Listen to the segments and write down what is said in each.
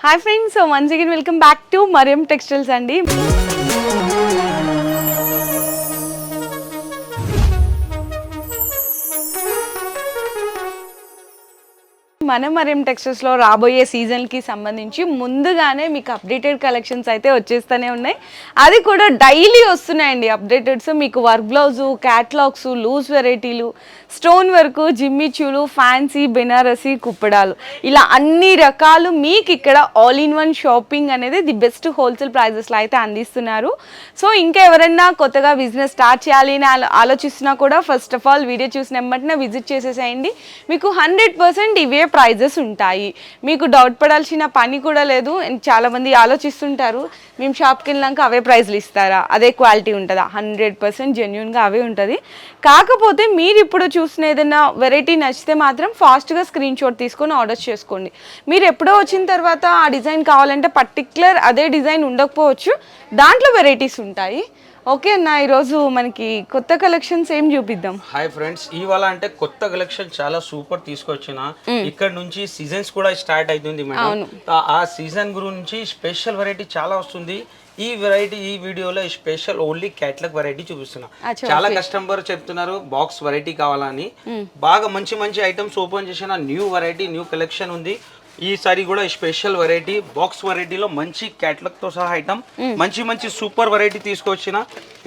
Hi friends, so once again welcome back to Mariam Textiles andi. మన Mariam textiles లో రాబోయే season కి సంబంధించి ముందుగానే మీకు అప్డేటెడ్ కలెక్షన్స్ అయితే వచ్చేస్తూనే ఉన్నాయి. అది కూడా డైలీ వస్తున్నాయండి అప్డేటెడ్స్. మీకు వర్క్ బ్లౌజ్, క్యాటలాగ్స్, లూజ్ వెరైటీలు, స్టోన్ వర్క్, జిమ్మిచ్యూలు, ఫ్యాన్సీ, బెనారసి, కుప్పడాలు, ఇలా అన్ని రకాలు మీకు ఇక్కడ ఆల్ ఇన్ వన్ షాపింగ్ అనేది ది బెస్ట్ హోల్సేల్ ప్రైజెస్లో అయితే అందిస్తున్నారు. సో ఇంకా ఎవరైనా కొత్తగా బిజినెస్ స్టార్ట్ చేయాలి అని ఆలోచిస్తున్నా కూడా ఫస్ట్ ఆఫ్ ఆల్ వీడియో చూసిన వెంటనే విజిట్ చేసేసేయండి. మీకు 100% ఇవే ప్రైజెస్ ఉంటాయి. మీకు డౌట్ పడాల్సిన పని కూడా లేదు. చాలామంది ఆలోచిస్తుంటారు, మేము షాప్కి వెళ్ళాక అవే ప్రైజ్లు ఇస్తారా, అదే క్వాలిటీ ఉంటుందా? 100% జెన్యున్గా అవే ఉంటుంది. కాకపోతే మీరు ఇప్పుడు చూసిన ఏదైనా వెరైటీ నచ్చితే మాత్రం ఫాస్ట్గా స్క్రీన్ షాట్ తీసుకొని ఆర్డర్ చేసుకోండి. మీరు ఎప్పుడో వచ్చిన తర్వాత ఆ డిజైన్ కావాలంటే పర్టిక్యులర్ అదే డిజైన్ ఉండకపోవచ్చు, దాంట్లో వెరైటీస్ ఉంటాయి. ఓకే అన్న, ఈరోజు మనకి కొత్త కలెక్షన్స్ ఏం చూపిద్దాం? హాయ్ ఫ్రెండ్స్, ఇవాళ అంటే కొత్త కలెక్షన్ చాలా సూపర్ తీసుకొచ్చిన. ఇక్కడ నుంచి సీజన్స్ కూడా స్టార్ట్ అవుతుంది మేడం. ఆ సీజన్ గురించి స్పెషల్ వెరైటీ చాలా వస్తుంది. ఈ వెరైటీ ఈ వీడియోలో స్పెషల్ ఓన్లీ క్యాటలాగ్ వెరైటీ చూపిస్తున్నా. చాలా కస్టమర్ చెప్తున్నారు బాక్స్ వెరైటీ కావాలని. బాగా మంచి మంచి ఐటమ్స్ ఓపెన్ చేసిన న్యూ వెరైటీ, న్యూ కలెక్షన్ ఉంది. ఈసారి కూడా స్పెషల్ వెరైటీ బాక్స్ వెరైటీలో మంచి క్యాటలాగ్ తో సహా ఐటమ్, మంచి మంచి సూపర్ వెరైటీ తీసుకొచ్చిన.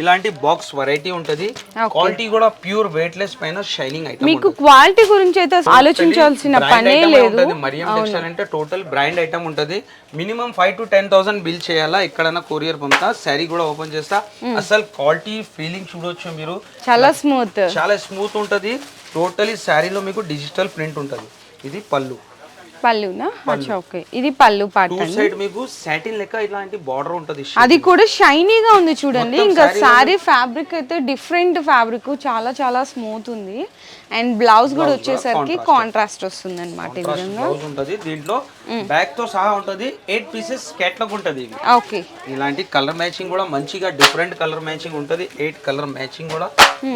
ఇలాంటి బాక్స్ వెరైటీ ఉంటది. క్వాలిటీ కూడా ప్యూర్ వెయిట్లెస్ పైన షైనింగ్ ఐటమ్. మీకు క్వాలిటీ గురించి అయితే ఆలోచించాల్సిన పనే లేదు. మరియం టెక్స్టైల్ అంటే టోటల్ బ్రాండ్ ఐటమ్ ఉంటది. మినిమం 5 to 10,000 బిల్ చేయాలా. ఎక్కడైనా కొరియర్ పంపుతా. శారీ కూడా ఓపెన్ చేస్తా. అసలు క్వాలిటీ ఫీలింగ్ చూడొచ్చు మీరు. చాలా స్మూత్ ఉంటది. టోటలీ శారీలో మీకు డిజిటల్ ప్రింట్ ఉంటది. ఇది పళ్ళునా? ఓకే, ఇది పళ్ళు పార్ట్. టూ సైడ్ మీకు సాటిన్ లెక్క ఇలాంటి బార్డర్ ఉంటది. అది కూడా షైనీగా ఉంది చూడండి. ఇంకా సారీ ఫ్యాబ్రిక్ అయితే డిఫరెంట్ ఫ్యాబ్రిక్, చాలా చాలా స్మూత్ ఉంది. అండ్ బ్లౌజ్ కూడా వచ్చేసరికి కాంట్రాస్ట్ వస్తుంది అనమాట. ఈ విధంగా బ్లౌజ్ ఉంటది. దీంట్లో బ్యాక్ తో సహా ఉంటది. 8 పీసెస్ కేటలాగ్ ఉంటది. ఓకే, ఇలాంటి కలర్ మ్యాచింగ్ కూడా మంచిగా డిఫరెంట్ కలర్ మ్యాచింగ్ ఉంటది. 8 కలర్ మ్యాచింగ్ కూడా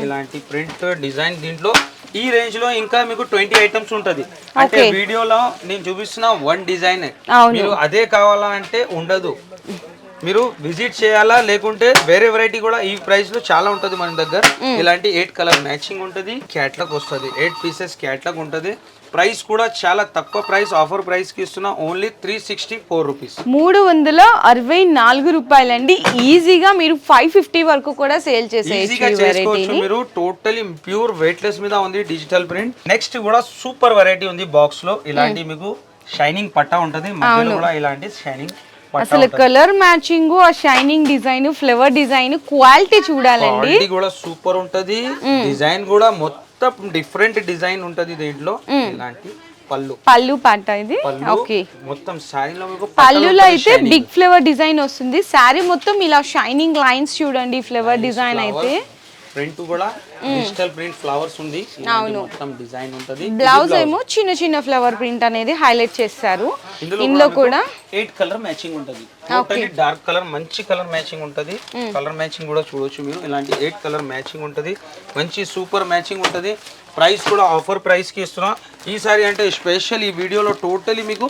ఇలాంటి ప్రింట్ డిజైన్. దీంట్లో ఈ రేంజ్ లో ఇంకా మీకు 20 ఐటమ్స్ ఉంటది. అంటే వీడియోలో నేను చూపిస్తున్న 1 డిజైన్. మీరు అదే కావాలా అంటే ఉండదు. మీరు విజిట్ చేయాలా, లేకుంటే వేరే వెరైటీ కూడా ఈ ప్రైస్ లో చాలా ఉంటది మన దగ్గర. ఇలాంటి 8 కలర్ మ్యాచింగ్ ఉంటది. క్యాటలాగ్ వస్తుంది. 8 పీసెస్ క్యాటలాగ్ ఉంటది. ప్రైస్ కూడా చాలా తక్కువ ప్రైస్, ఆఫర్ ప్రైస్ కి ఇస్తున్నా. ఓన్లీ 364 రూపీస్, 364 రూపాయలండి. ఈజీగా మీరు 550 వరకు కూడా సేల్ చేసుకోవచ్చు. మీరు టోటలీ ప్యూర్ వెయిట్లెస్ మీద ఉంది, డిజిటల్ ప్రింట్. నెక్స్ట్ కూడా సూపర్ వెరైటీ ఉంది బాక్స్ లో. ఇలాంటి మీకు షైనింగ్ పట్టా ఉంటది. మధ్యలో కూడా ఇలాంటి షైనింగ్. అసలు కలర్ మ్యాచింగ్, ఆ shining design, flower design, quality చూడాలండి. కూడా సూపర్ ఉంటది. డిజైన్ కూడా మొత్తం డిఫరెంట్ డిజైన్ ఉంటది. దీంట్లో ఇలాంటి పళ్ళు పాట. ఇది ఓకే, మొత్తం సారీలో మీకు పళ్ళులో అయితే బిగ్ ఫ్లవర్ డిజైన్ వస్తుంది. సారీ మొత్తం ఇలా షైనింగ్ లైన్స్ చూడండి. ఫ్లవర్ డిజైన్ అయితే ప్రింట్ కూడా డిజిటల్ ప్రింట్ ఫ్లవర్స్ ఉంది. మొత్తం డిజైన్ ఉంటది. బ్లౌజ్ ఏమో చిన్న చిన్న ఫ్లవర్ ప్రింట్ అనేది హైలైట్ చేస్తారు. ఇందులో కూడా 8 కలర్ మ్యాచింగ్ ఉంటది. టోటలీ డార్క్ కలర్, మంచి కలర్ మ్యాచింగ్ ఉంటది. కలర్ మ్యాచింగ్ కూడా చూడొచ్చు మీరు. ఇలాంటి 8 కలర్ మ్యాచింగ్ ఉంటది. మంచి సూపర్ మ్యాచింగ్ ఉంటది. ప్రైస్ కూడా ఆఫర్ ప్రైస్ కి ఇస్తున్నా. ఈసారి అంటే స్పెషల్ ఈ వీడియోలో టోటలీ మీకు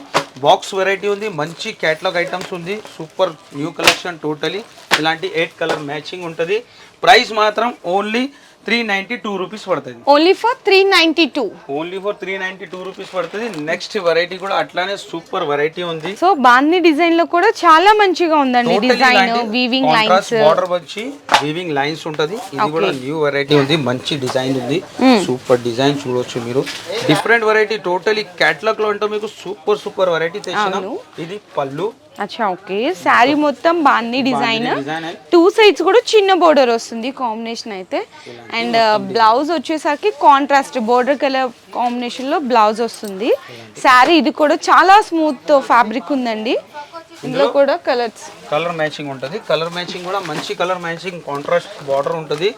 బాక్స్ వెరైటీ ఉంది. మంచి క్యాటలాగ్ ఐటమ్స్ ఉంది. Super new collection. టోటలీ ఇలాంటి 8 కలర్ మ్యాచింగ్ ఉంటది. ప్రైస్ మాత్రం ఓన్లీ 392 రూపీస్ పడుతుంది. ఓన్లీ ఫర్ 392 రూపీస్ పడుతుంది. నెక్స్ట్ వెరైటీ కూడా అట్లానే సూపర్ వెరైటీ ఉంది. సో బాందీ డిజైన్ లో కూడా చాలా మంచిగా ఉందండి. డిజైన్ వీవింగ్ లైన్స్, బార్డర్ వచ్చి వీవింగ్ లైన్స్ ఉంటది. ఇది కూడా న్యూ వెరైటీ ఉంది. మంచి డిజైన్ ఉంది. సూపర్ డిజైన్ చూడొచ్చు మీరు. డిఫరెంట్ వెరైటీ టోటలీ క్యాటలాగ్ లో అంటే మీకు సూపర్ వెరైటీ తెచ్చిన. ఇది పళ్ళు. అచ్చా ఓకే, శారీ మొత్తం బాందీ డిజైన్. 2 సైడ్స్ కూడా చిన్న బోర్డర్ వస్తుంది కాంబినేషన్ అయితే. అండ్ బ్లౌజ్ వచ్చేసరికి కాంట్రాస్ట్ బోర్డర్ కలర్ కాంబినేషన్ లో బ్లౌజ్ వస్తుంది. శారీ ఇది కూడా చాలా స్మూత్ ఫ్యాబ్రిక్ ఉందండి. ఇందులో కూడా కలర్ మ్యాచింగ్ ఉంటది. కలర్ మ్యాచింగ్ కూడా మంచి కలర్ మ్యాచింగ్, కాంట్రాస్ట్ బార్డర్ ఉంటది.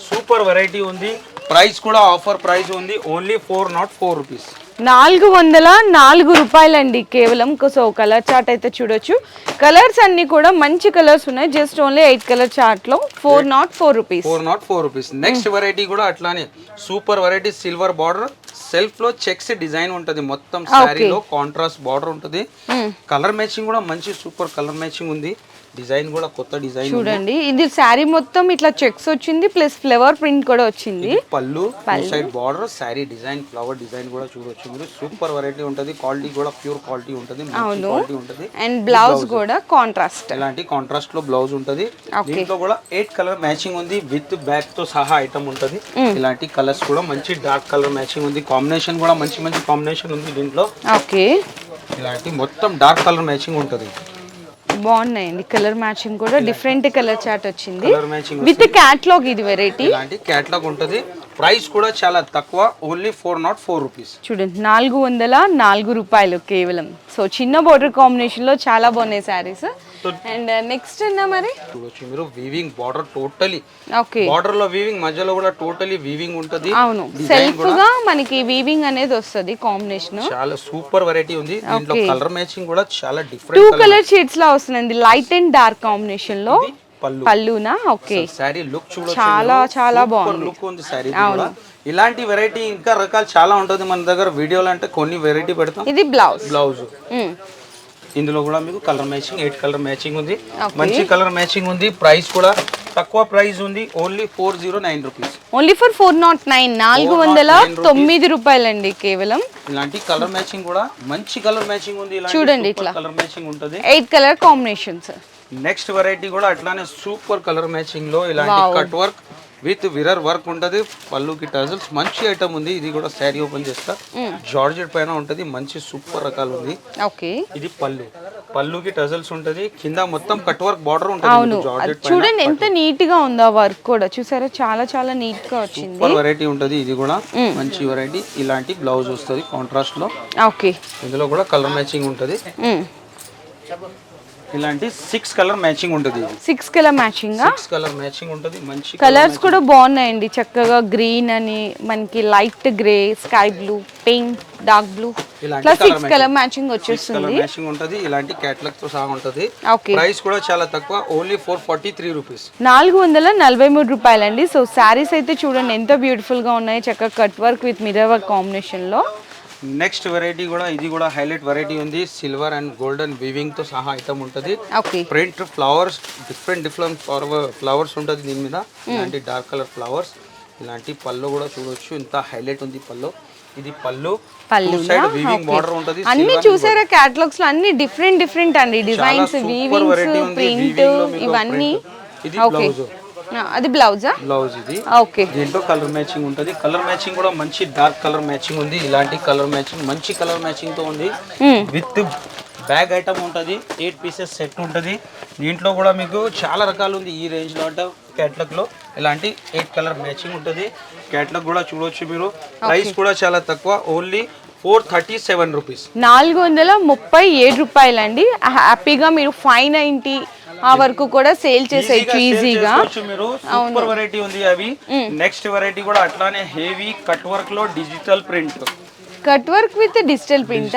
సూపర్ వెరైటీ ఉంది. ప్రైస్ కూడా ఆఫర్ ప్రైస్ ఉంది. ఓన్లీ 404 రూపీస్, 404 రూపాయలండి కేవలం. సో కలర్ చార్ట్ అయితే చూడొచ్చు. కలర్స్ అన్ని కూడా మంచి కలర్స్ ఉన్నాయి. జస్ట్ ఓన్లీ 8 కలర్ చార్ట్ లో 404 రూపీస్. నెక్స్ట్ వెరైటీ కూడా అట్లానే super variety. Silver border, self లో చెక్స్ డిజైన్ ఉంటది మొత్తం శారీలో కాంట్రాస్ట్ బార్డర్ ఉంటది కలర్ మ్యాచింగ్ కూడా మంచి సూపర్ కలర్ మ్యాచింగ్ ఉంది డిజైన్ కూడా కొత్త డిజైన్ చూడండి ఇది శారీ మొత్తం ఇట్లా చెక్స్ వచ్చింది ప్లస్ ఫ్లవర్ ప్రింట్ కూడా వచ్చింది పళ్ళు side border sari design flower design కూడా చూడొచ్చు మీరు సూపర్ వెరైటీ ఉంటది క్వాలిటీ కూడా ప్యూర్ క్వాలిటీ ఉంటది మంచి క్వాలిటీ ఉంటది అండ్ బ్లౌజ్ కూడా కాంట్రాస్ట్ ఇలాంటి కాంట్రాస్ట్ లో బ్లౌజ్ ఉంటది దీంట్లో కూడా 8 కలర్ మ్యాచింగ్ ఉంది విత్ బ్యాక్ తో సహా ఐటమ్ ఉంటది ఇలాంటి కలర్స్ కూడా మంచి డార్క్ కలర్ మ్యాచింగ్ ఉంది కాంబినేషన్ కూడా మంచి మంచి కాంబినేషన్ ఉంది దీంట్లో ఓకే ఇలాంటి మొత్తం డార్క్ కలర్ మ్యాచింగ్ ఉంటది బాగున్నాయండి కలర్ మ్యాచింగ్ కూడా డిఫరెంట్ కలర్ చార్ట్ వచ్చింది కలర్ మ్యాచింగ్ విత్ క్యాట్లాగ్ ఇది వెరైటీ ఇలాంటి క్యాటలాగ్ ఉంటది ప్రైస్ కూడా చాలా తక్కువ ఓన్లీ 404 రూపీస్ చూడండి 404 రూపాయలు కేవలం సో చిన్న బోర్డర్ కాంబినేషన్ లో చాలా బాగున్నాయి సారీస్ అండ్ నెక్స్ట్ అన్న మరి చూడొచ్చు మీరు weaving border totally okay border లో వీవింగ్ మధ్యలో కూడా టోటలీ వీవింగ్ ఉంటది అవును సెల్ఫ్ గా మనకి వీవింగ్ అనేది వస్తది కాంబినేషన్ చాలా సూపర్ వెరైటీ ఉంది దీంట్లో కలర్ మ్యాచింగ్ కూడా చాలా డిఫరెంట్ 2 కలర్ షేడ్స్ లా వస్తుంది లైట్ అండ్ డార్క్ కాంబినేషన్ లో పళ్ళునా ఓకే సారీ లుక్ చూడొచ్చు చాలా బాగుంది లుక్ ఉంది సారీ కూడా ఇలాంటి వెరైటీ ఇంకా రకాలు చాలా ఉంటుంది మన దగ్గర వీడియోలో అంటే కొన్ని వెరైటీ పెడతాం ఇది బ్లౌజ్ ఇందులో కూడా మీకు కలర్ మ్యాచింగ్ 8 కలర్ మ్యాచింగ్ ఉంది మంచి కలర్ మ్యాచింగ్ ఉంది ప్రైస్ కూడా తక్కువ ప్రైస్ ఉంది ఓన్లీ 409 రూపీస్ ఓన్లీ ఫర్ 409 409 రూపాయలండి కేవలం ఇలాంటి కలర్ మ్యాచింగ్ కూడా మంచి కలర్ మ్యాచింగ్ ఉంది చూడండి ఇట్లా కలర్ మ్యాచింగ్ ఉంటుంది 8 కలర్ కాంబినేషన్స్ నెక్స్ట్ వెరైటీ కూడా అట్లానే సూపర్ కలర్ మ్యాచింగ్ లో ఇలాంటి కట్ వర్క్ విత్ విరర్ వర్క్ ఉంటది పళ్ళుకి టజల్స్ మంచి ఐటమ్ ఉంది ఇది కూడా శారీ ఓపెన్ చేస్తా జార్జెట్ పైన ఉంటది మంచి సూపర్ రకాలు ఉంది ఓకే ఇది పళ్ళుకి టజల్స్ ఉంటది కింద మొత్తం కట్ వర్క్ బార్డర్ ఉంటది జార్జెట్ పైన చూడండి ఎంత నీట్ గా ఉందో వర్క్ కూడా చూసారా చాలా నీట్ గా వచ్చింది సూపర్ వెరైటీ ఉంటది ఇది కూడా మంచి వెరైటీ ఇలాంటి బ్లౌజ్ వస్తది కాంట్రాస్ట్ లో ఓకే ఇందులో కూడా కలర్ మ్యాచింగ్ ఉంటది ఇలాంటి 6 కలర్ మ్యాచింగ్ ఉంటుంది 6 కలర్ మ్యాచింగ్ 6 కలర్ మ్యాచింగ్ ఉంటుంది మంచి కలర్స్ కూడా బాగున్నాయండి చక్కగా గ్రీన్ అని మనకి light grey sky blue pink dark blue ఇట్లా 6 కలర్ మ్యాచింగ్ వచ్చేస్తుంది మ్యాచింగ్ ఉంటుంది ఇలాంటి క్యాటలాగ్ తో సహా ఉంటుంది ఓకే ప్రైస్ కూడా చాలా తక్కువ ఓన్లీ 443 రూపీస్ 443 రూపాయలండి సో సారీస్ అయితే చూడండి ఎంత బ్యూటిఫుల్ గా ఉన్నాయి చక్కగా cut work with mirror work combination లో నెక్స్ట్ వెరైటీ కూడా ఇది కూడా హైలైట్ వెరైటీ ఉంది సిల్వర్ అండ్ గోల్డెన్ వీవింగ్ తో సహా ఐటమ్ ఉంటుంది ప్రింట్ ఫ్లవర్స్ డిఫరెంట్ ఫ్లవర్స్ ఉంటుంది దీని మీద ఇలాంటి డార్క్ కలర్ ఫ్లవర్స్ ఇలాంటి పళ్ళు కూడా చూడొచ్చు ఇంత హైలైట్ ఉంది పళ్ళు ఇది పళ్ళు సైడ్ వీవింగ్ బార్డర్ ఉంటుంది అన్ని చూసారా క్యాటలాగ్స్ లో అన్ని డిఫరెంట్ అండి డిజైన్స్ వీవింగ్స్ ప్రింట్ ఇవన్నీ ఇది బ్లౌజ్ అది బ్లౌజా బ్లౌజ్ ఇది ఓకే దీంట్లో కలర్ మ్యాచింగ్ ఉంటుంది కలర్ మ్యాచింగ్ కూడా మంచి డార్క్ కలర్ మ్యాచింగ్ ఉంది ఇలాంటి కలర్ మ్యాచింగ్ మంచి కలర్ మ్యాచింగ్ తో ఉంది విత్ బ్యాగ్ ఐటమ్ ఉంటుంది 8 పీసెస్ సెట్ ఉంటుంది దీంట్లో కూడా మీకు చాలా రకాలు ఉంది ఈ రేంజ్ లో అంటే క్యాటలాగ్ లో ఇలాంటి 8 కలర్ మ్యాచింగ్ ఉంటుంది క్యాటలాగ్ కూడా చూడొచ్చు మీరు ప్రైస్ కూడా చాలా తక్కువ ఓన్లీ 437 రూపీస్ 437 రూపాయలండి హ్యాపీగా మీరు 590 ఆ వరకు కూడా సేల్ చేసేయచ్చు ఈజీగా మీరు సూపర్ వెరైటీ ఉంది అవి నెక్స్ట్ వెరైటీ కూడా అట్లానే హెవీ కట్ వర్క్ లో digital print cut work with digital print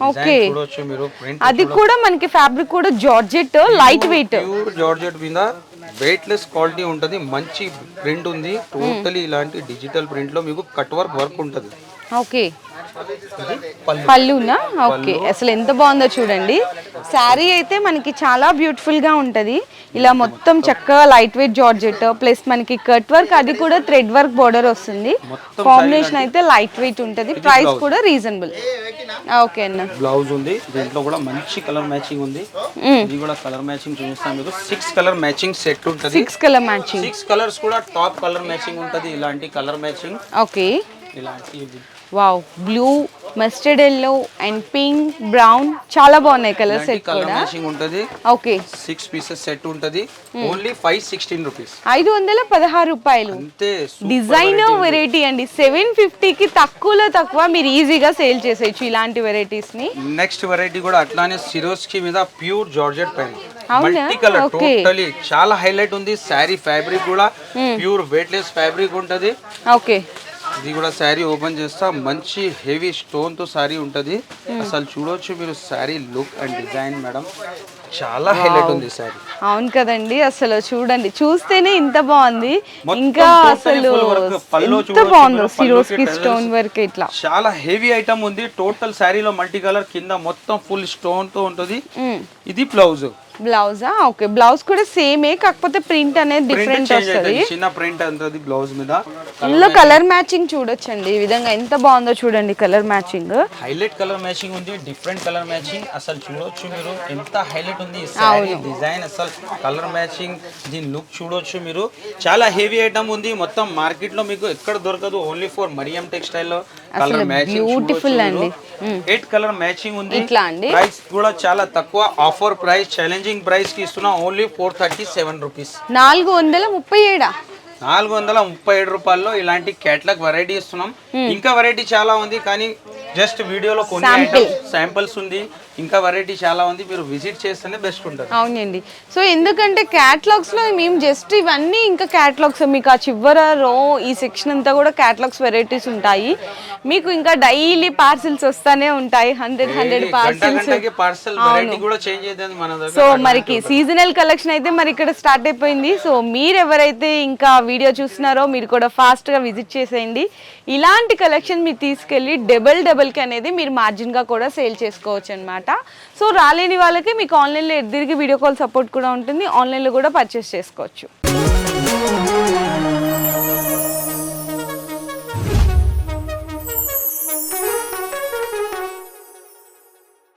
okay చూడొచ్చు మీరు ప్రింట్ అది కూడా మనకి ఫ్యాబ్రిక్ కూడా georgette light weight pure georgette మీద వెయిట్లెస్ క్వాలిటీ ఉంటది మంచి ప్రింట్ ఉంది టోటలీ ఇలాంటి డిజిటల్ ప్రింట్ లో మీకు కట్ వర్క్ ఉంటది ఓకే పళ్ళునా ఓకే అసలు ఎంత బాగుందో చూడండి శారీ అయితే మనకి చాలా బ్యూటిఫుల్ గా ఉంటది ఇలా మొత్తం చక్కగా లైట్ వెయిట్ జార్జెట్ ప్లస్ మనకి కట్ వర్క్ అది కూడా థ్రెడ్ వర్క్ బోర్డర్ వస్తుంది కాంబినేషన్ అయితే లైట్ వెయిట్ ఉంటది ప్రైస్ కూడా రీజనబుల్ ఓకే అన్న బ్లౌజ్ ఉంది దీంట్లో కూడా మంచి కలర్ మ్యాచింగ్ ఉంది ఇది కూడా కలర్ మ్యాచింగ్ చూపిస్తాను మీకు 6 కలర్ మ్యాచింగ్ సెట్ ఉంటది 6 కలర్ మ్యాచింగ్ 6 కలర్స్ కూడా టాప్ కలర్ మ్యాచింగ్ ఉంటది ఇలాంటి కలర్ మ్యాచింగ్ ఓకే ఇలాంటి wow blue mustard yellow and pink brown చాలా బాగున్నాయి కలర్ సెట్ కలర్ కూడా మ్యాచింగ్ ఉంటది ఓకే 6 పీసెస్ సెట్ ఉంటది ఓన్లీ 516 రూపీస్ 516 రూపాయలు అంతే డిజైనర్ వెరైటీ అండి 750 కి తక్కువ మీరు ఈజీగా సేల్ చేసేయచ్చు ఇలాంటి వెరైటీస్ ని నెక్స్ట్ వెరైటీ కూడా అట్లానే సిరోస్కి మీద ప్యూర్ జార్జెట్ పైన మల్టీ కలర్ టోటలీ చాలా హైలైట్ ఉంది శారీ ఫ్యాబ్రిక్ కూడా ప్యూర్ వెయిట్లెస్ ఫ్యాబ్రిక్ ఉంటది ఓకే ఇది కూడా శారీ ఓపెన్ చేస్తా, మంచి హెవీ స్టోన్ తో శారీ ఉంటది. అసలు చూడొచ్చు మీరు sari look and design madam, చాలా హైలైట్ ఉంది శారీ. అవును కదండి, అసలు చూడండి, చూస్తేనే ఇంత బాగుంది. ఇంకా అసలు ఎంత బాగుందో సిరోస్కి స్టోన్ వర్క్ ఇట్లా చాలా హెవీ ఐటమ్ ఉంది. టోటల్ శారీలో మల్టీ కలర్, కింద మొత్తం ఫుల్ స్టోన్ తో ఉంటది. ఇది బ్లౌజ్. బ్లౌజా? ఓకే, బ్లౌజ్ కూడా సేమే, కాకపోతే ప్రింట్ అనేది డిఫరెంట్ వస్తుంది. చిన్న ప్రింట్ అంతది బ్లౌజ్ మీద. ఇందులో కలర్ మ్యాచింగ్ చూడొచ్చండి, ఈ విధంగా ఎంత బాగుందో చూడండి. Colour matching, highlight colour matching ఉంది, డిఫరెంట్ కలర్ మ్యాచింగ్. అసలు చూడొచ్చు మీరు ఎంత హైలైట్ ఉంది ఈ సారీ డిజైన్, అసలు కలర్ మ్యాచింగ్, దీని లుక్ చూడొచ్చు మీరు. చాలా హెవీ ఐటమ్ ఉంది, మొత్తం మార్కెట్ లో మీకు ఎక్కడ దొరకదు, ఓన్లీ ఫర్ మరియం టెక్స్టైల్ లో. కలర్ మ్యాచింగ్ బ్యూటిఫుల్ అండి, 8 కలర్ మ్యాచింగ్ ఉంది. ఇట్లా అండి. ప్రైస్ కూడా చాలా తక్కువ, ఆఫర్ ప్రైస్, ఛాలెంజింగ్ ప్రైస్ కి ఇస్తున్నా, ఓన్లీ 437 రూపీస్. 437. 437 రూపాయల్లో ఇలాంటి క్యాటలాగ్ వెరైటీ ఇస్తున్నాం. ఇంకా వెరైటీ చాలా ఉంది, కానీ జస్ట్ వీడియోలో కొన్ని ఐటమ్స్ శాంపిల్స్ ఉంది. ఇంకా వెరైటీ చాలా ఉంది, మీరు విజిట్ చేస్తేనే బెస్ట్ ఉంటుంది. అవునండి, సో ఎందుకంటే క్యాటలాగ్స్ లో మేము జస్ట్ ఇవన్నీ ఇంకా క్యాటలాగ్స్, మీకు ఆ చివర రో ఈ సెక్షన్ అంతా కూడా క్యాటలాగ్స్ వెరైటీస్ ఉంటాయి. మీకు ఇంకా డైలీ పార్సిల్స్ వస్తానే ఉంటాయి, 100 పార్సల్ వెరైటీ కూడా చేంజ్ అవుతుంది మన దగ్గర. సో మరికి సీజనల్ కలెక్షన్ అయితే మరి ఇక్కడ స్టార్ట్ అయిపోయింది. సో మీరు ఎవరైతే ఇంకా వీడియో చూస్తున్నారో మీరు కూడా ఫాస్ట్ గా విజిట్ చేసేయండి. ఇలాంటి కలెక్షన్ మీరు తీసుకెళ్ళి డబల్ కి అనేది మీరు మార్జిన్ గా కూడా సేల్ చేసుకోవచ్చు అన్నమాట. సో రాలేని వాళ్ళకి మీకు ఆన్లైన్లో తిరిగి వీడియో కాల్ సపోర్ట్ కూడా ఉంటుంది, ఆన్లైన్లో కూడా పర్చేస్ చేసుకోవచ్చు.